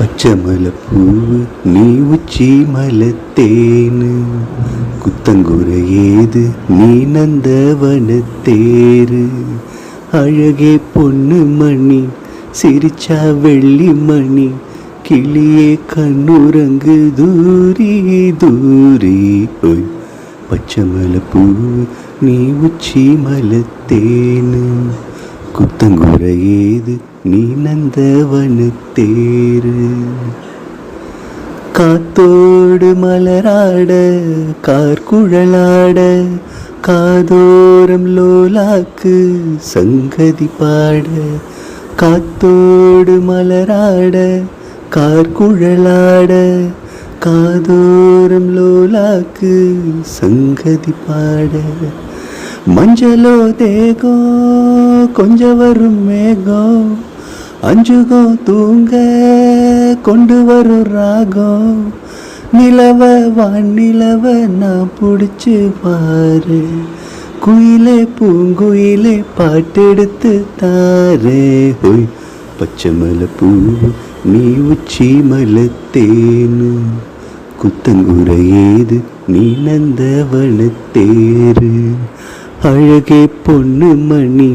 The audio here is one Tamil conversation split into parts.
பச்சமலப்பூவு நீ உச்சி மலத்தேனு குத்தங்குறையேது நீ நந்தவனத்தேரு அழகே பொண்ணு மணி சிரிச்சா வெள்ளி மணி கிளியே கண்ணுறங்கு தூரி தூரி ஓய் பச்சமலப்பூவு நீ உச்சி மலத்தேனு குத்தங்குறையேது நீ நந்தவனத்தேரு காத்தோடு மலராட கார்குழலாட காதோரம் லோலாக்கு சங்கதி பாட காத்தோடு மலராட கார்குழலாட காதோரம் லோலாக்கு சங்கதி பாட மஞ்சளோ தேகோ கொஞ்சம் வரும் மேகம் அஞ்சுகோ தூங்க கொண்டு வரும் ராகம் நிலவ வானிலவ நான் பிடிச்சி பாரு குயிலே பூங்குயிலே பாட்டெடுத்து தாரே ஹோய் பச்சைமலைப்பூ நீ உச்சி மலத்தேனு குத்தங்குறையேது நீ நந்தவனத்தேரு அழகே பொண்ணு மணி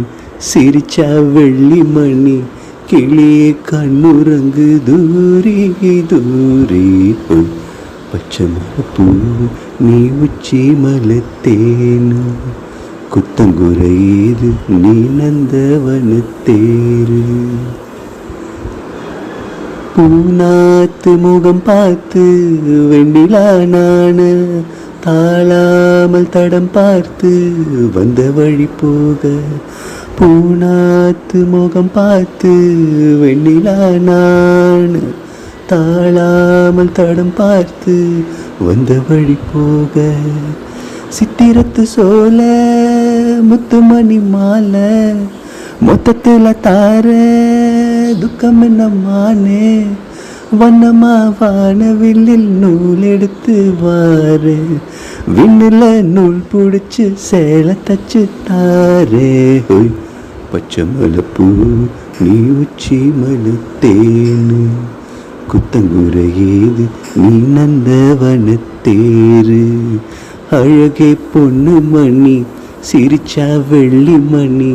சிரிச்சா வெள்ளி மணி கிளியே கண்ணுறங்கு தூரி தூரி பச்சைமலைப்பூ நீ உச்சி மலத்தேனு குத்தங்குறையேது நீ நந்தவனத்தேரு பூநாத்து முகம் பார்த்து வெண்ணிலா நான தாழாமல் தடம் பார்த்து வந்த வழி போக பூநாத்து முகம் பார்த்து வெண்ணிலா நான தாழாமல் தடம் பார்த்து வந்த வழி போக சித்திரத்து சோல முத்துமணி மாலை மொத்தத்தில் தார துக்கம் என்ன மானே வண்ணமா வானவில்லில் நூல் எடுத்து வாரு விண்ணில் நூல் பிடிச்சி சேலை தச்சு தாரே ஹோய் பச்சைமலைப்பூ நீ உச்சி மலத்தேனு குத்தங்குறையேது நீ நந்தவனத்தேரு அழகே பொண்ணு மணி சிரிச்சா வெள்ளி மணி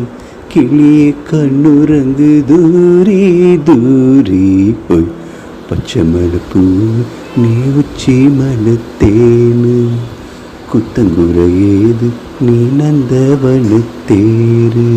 கிளியே கண்ணுறங்கு தூரி தூரி ஓய் பச்சைமலைப்பூ நீ உச்சி மலத்தேனு குத்தங்குறையேது நீ நந்தவனத்தேரு